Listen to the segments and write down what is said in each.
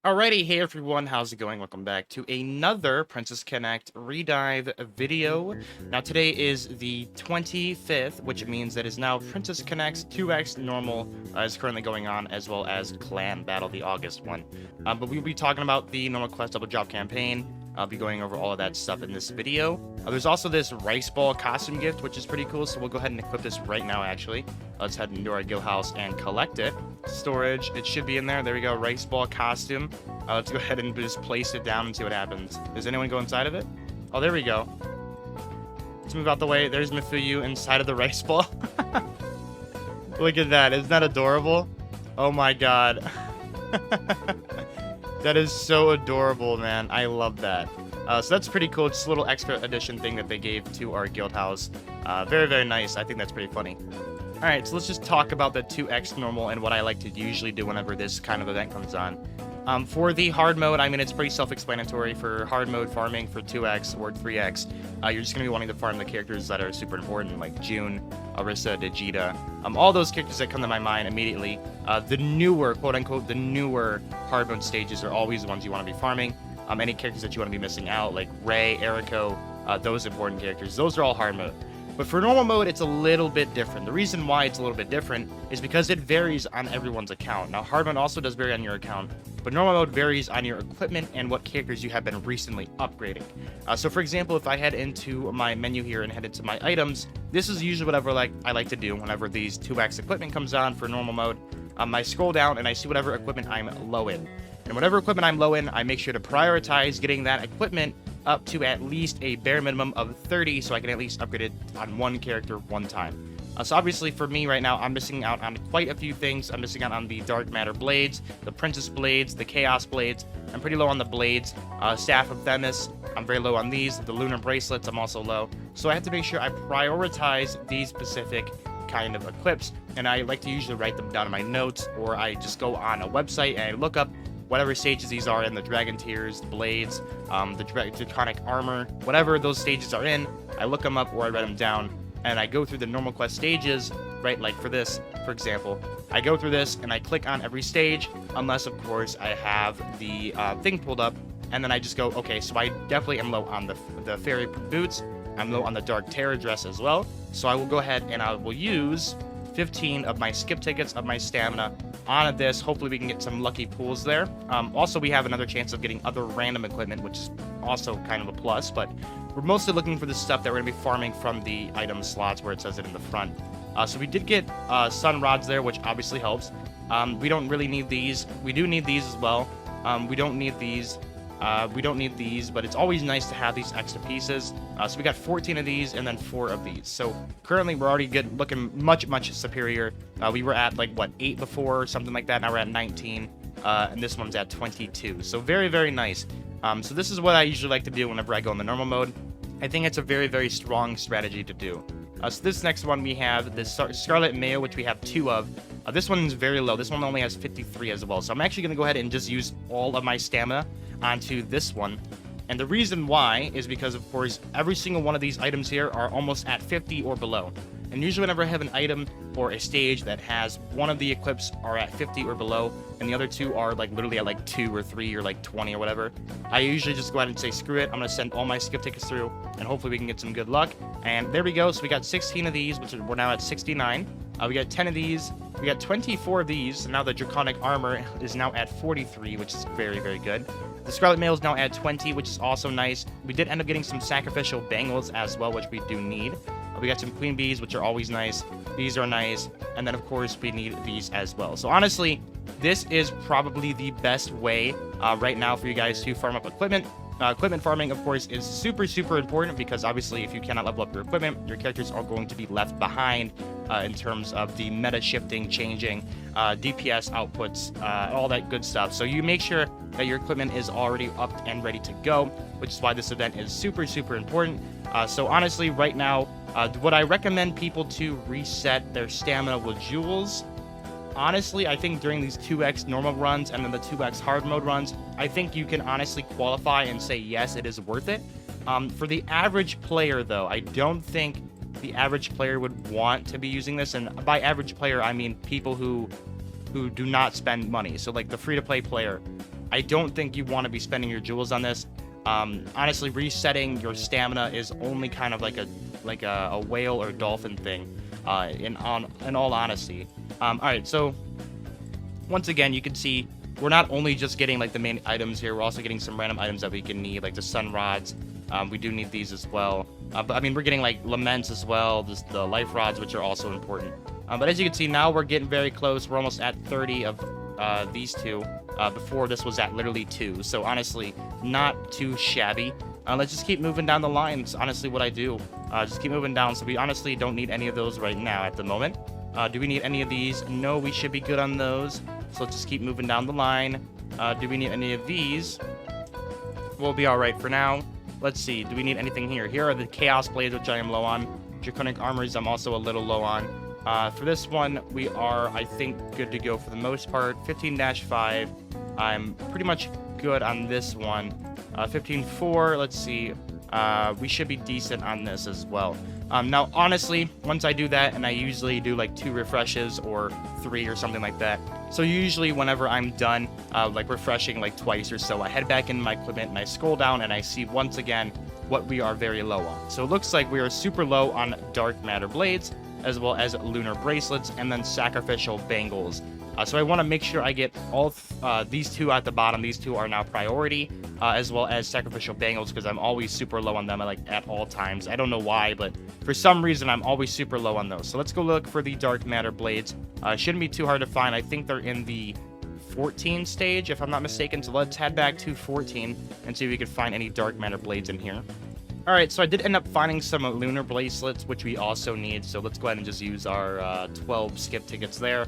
Alrighty, hey everyone, how's it going? Welcome back to another Princess Connect Redive video. Now today is the 25th, which means that is now Princess Connect's 2x normal is currently going on, as well as Clan Battle, the August one. But we'll be talking about the normal quest double job campaign. I'll be going over all of that stuff in this video. There's also this rice ball costume gift, which is pretty cool, so we'll go ahead and equip this right now, actually. Let's head into our guild house and collect it. Storage, it should be in there. There we go, rice ball costume. Let's go ahead and just place it down and see what happens. Does anyone go inside of it? Oh, there we go. Let's move out the way. There's Mifuyu inside of the rice ball. Look at that. Isn't that adorable? Oh my god. That is so adorable, man. I love that. So that's pretty cool. Just a little extra edition thing that they gave to our guild house. Very, very nice. I think that's pretty funny. Alright, so let's just talk about the 2x normal and what I like to usually do whenever this kind of event comes on. For the hard mode, I mean, it's pretty self-explanatory. For hard mode farming for 2x or 3x, you're just going to be wanting to farm the characters that are super important, like June, Arissa, Vegeta, all those characters that come to my mind immediately. The newer, quote-unquote, the newer hard mode stages are always the ones you want to be farming. Any characters that you want to be missing out, like Ray, Eriko, those important characters, those are all hard mode. But for normal mode, it's a little bit different. The reason why it's a little bit different is because it varies on everyone's account. Now, hard mode also does vary on your account, but normal mode varies on your equipment and what characters you have been recently upgrading. So for example, if I head into my menu here and head into my items, this is usually whatever I like to do whenever these 2x equipment comes on for normal mode. I scroll down and I see whatever equipment I'm low in. And whatever equipment I'm low in, I make sure to prioritize getting that equipment up to at least a bare minimum of 30, so I can at least upgrade it on one character one time. So obviously for me right now, I'm missing out on quite a few things. I'm missing out on the Dark Matter Blades, the Princess Blades, the Chaos Blades. I'm pretty low on the Blades. Staff of Themis, I'm very low on these. The Lunar Bracelets, I'm also low. So I have to make sure I prioritize these specific kind of equips, and I like to usually write them down in my notes, or I just go on a website and I look up whatever stages these are in, the Dragon Tears, the Blades, the Draconic Armor, whatever those stages are in, I look them up or I write them down, and I go through the normal quest stages, right, like for this, for example. I go through this, and I click on every stage, unless, of course, I have the thing pulled up, and then I just go, okay, so I definitely am low on the Fairy Boots, I'm low on the Dark Terror Dress as well, so I will go ahead and I will use 15 of my skip tickets of my stamina on this. Hopefully we can get some lucky pulls there. Also, we have another chance of getting other random equipment, which is also kind of a plus, but we're mostly looking for the stuff that we're going to be farming from the item slots where it says it in the front. So we did get sun rods there, which obviously helps. We don't really need these. We do need these as well. We don't need these. We don't need these, but it's always nice to have these extra pieces. So we got 14 of these and then 4 of these. So currently we're already looking much superior. We were at like, what, 8 before or something like that. Now we're at 19, and this one's at 22. So very, very nice. So this is what I usually like to do whenever I go in the normal mode. I think it's a very, very strong strategy to do. So this next one, we have the Scarlet Mayo, which we have 2 of. This one's very low. This one only has 53 as well. So I'm actually going to go ahead and just use all of my stamina onto this one. And the reason why is because, of course, every single one of these items here are almost at 50 or below. And usually whenever I have an item or a stage that has one of the equips are at 50 or below, and the other 2 are like literally at like 2 or 3 or like 20 or whatever, I usually just go ahead and say, screw it, I'm going to send all my skip tickets through, and hopefully we can get some good luck. And there we go. So we got 16 of these, which we're now at 69. We got 10 of these. We got 24 of these, and now the Draconic Armor is now at 43, which is very, very good. The Scarlet Mail is now at 20, which is also nice. We did end up getting some Sacrificial Bangles as well, which we do need. We got some Queen Bees, which are always nice. These are nice. And then, of course, we need these as well. So, honestly, this is probably the best way right now for you guys to farm up equipment. Equipment farming, of course, is super important because obviously if you cannot level up your equipment, your characters are going to be left behind in terms of the meta shifting, changing, DPS outputs, all that good stuff. So you make sure that your equipment is already up and ready to go, which is why this event is super important. So honestly, right now, would I recommend people to reset their stamina with jewels? Honestly, I think during these 2x normal runs and then the 2x hard mode runs, I think you can honestly qualify and say, yes, it is worth it. For the average player, though, I don't think the average player would want to be using this. And by average player, I mean people who do not spend money. So like the free-to-play player, I don't think you want to be spending your jewels on this. Honestly, resetting your stamina is only kind of like a whale or dolphin thing. In all honesty. All right, so once again, you can see we're not only just getting like the main items here, we're also getting some random items that we can need, like the sun rods. We do need these as well. But I mean, we're getting like laments as well, the life rods, which are also important. But as you can see, now we're getting very close. We're almost at 30 of these two. Before this was at literally 2. So honestly, not too shabby. Let's just keep moving down the line. It's honestly what I do. Just keep moving down. So we honestly don't need any of those right now at the moment. Do we need any of these? No, we should be good on those. So let's just keep moving down the line. Do we need any of these? We'll be all right for now. Let's see. Do we need anything here? Here are the Chaos Blades, which I am low on. Draconic Armors, I'm also a little low on. For this one, we are, I think, good to go for the most part. 15-5, I'm pretty much good on this one. 15-4, let's see. We should be decent on this as well. Now, honestly, once I do that, and I usually do like 2 refreshes or 3 or something like that. So usually whenever I'm done, like refreshing like twice or so, I head back into my equipment and I scroll down and I see once again what we are very low on. So it looks like we are super low on Dark Matter Blades, as well as Lunar Bracelets, and then Sacrificial Bangles. So I want to make sure I get all these 2 at the bottom. These 2 are now priority, as well as Sacrificial Bangles, because I'm always super low on them at all times. I don't know why, but for some reason I'm always super low on those. So let's go look for the Dark Matter Blades. Shouldn't be too hard to find. I think they're in the 14 stage, if I'm not mistaken. So let's head back to 14 and see if we can find any Dark Matter Blades in here. All right, so I did end up finding some Lunar Bracelets, which we also need. So let's go ahead and just use our 12 skip tickets there.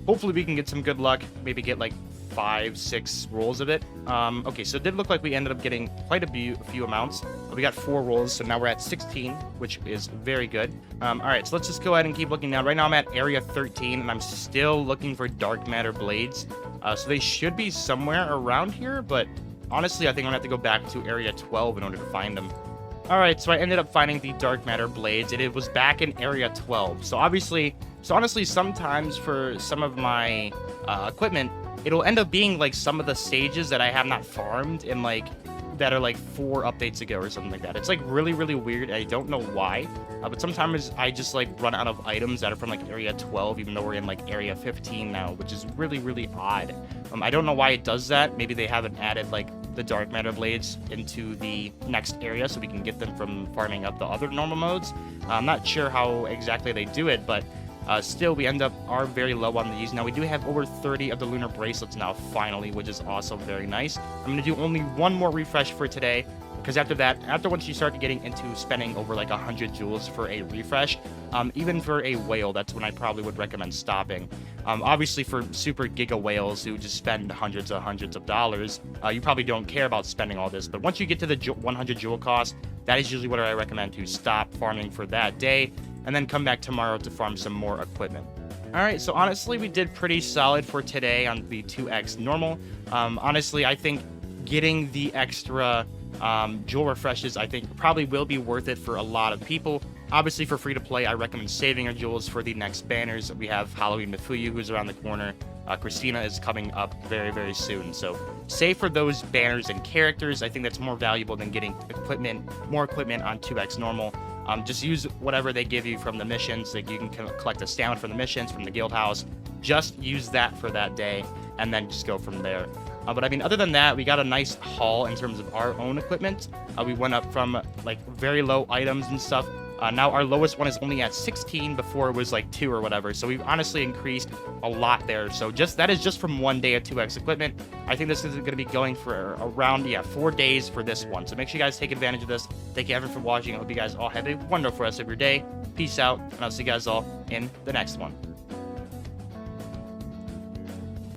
Hopefully we can get some good luck, maybe get like 5-6 rolls of it. Okay, so it did look like we ended up getting quite a few amounts. We got 4 rolls, so now we're at 16, which is very good. All right, so let's just go ahead and keep looking down. Right now I'm at area 13, and I'm still looking for Dark Matter Blades. So they should be somewhere around here, but honestly, I think I'm gonna have to go back to area 12 in order to find them. All right, so I ended up finding the Dark Matter Blades, and it was back in area 12. So honestly, sometimes for some of my equipment, it'll end up being like some of the stages that I have not farmed in like that are like 4 updates ago or something like that. It's like really, really weird. I don't know why, but sometimes I just like run out of items that are from like area 12, even though we're in like area 15 now, which is really, really odd. I don't know why it does that. Maybe they haven't added like the Dark Matter Blades into the next area so we can get them from farming up the other normal modes. I'm not sure how exactly they do it, but still, we are very low on these. Now, we do have over 30 of the Lunar Bracelets now, finally, which is also very nice. I'm going to do only one more refresh for today, because once you start getting into spending over like 100 jewels for a refresh, even for a whale, that's when I probably would recommend stopping. Obviously, for super giga whales who just spend hundreds of dollars, you probably don't care about spending all this. But once you get to the 100 jewel cost, that is usually what I recommend to stop farming for that day, and then come back tomorrow to farm some more equipment. All right, so honestly, we did pretty solid for today on the 2x normal. Honestly, I think getting the extra jewel refreshes, I think, probably will be worth it for a lot of people. Obviously, for free to play, I recommend saving your jewels for the next banners. We have Halloween Mifuyu, who's around the corner. Christina is coming up very, very soon. So save for those banners and characters. I think that's more valuable than getting more equipment on 2x normal. Just use whatever they give you from the missions. Like, you can collect a stamina from the missions, from the guild house. Just use that for that day, and then just go from there. But I mean, other than that, we got a nice haul in terms of our own equipment. We went up from like very low items and stuff. Now our lowest one is only at 16. Before it was like 2 or whatever. So we've honestly increased a lot there. So that is just from one day of 2x equipment. I think this is going to be going for around 4 days for this one. So make sure you guys take advantage of this. Thank you everyone for watching. I hope you guys all have a wonderful rest of your day. Peace out, and I'll see you guys all in the next one.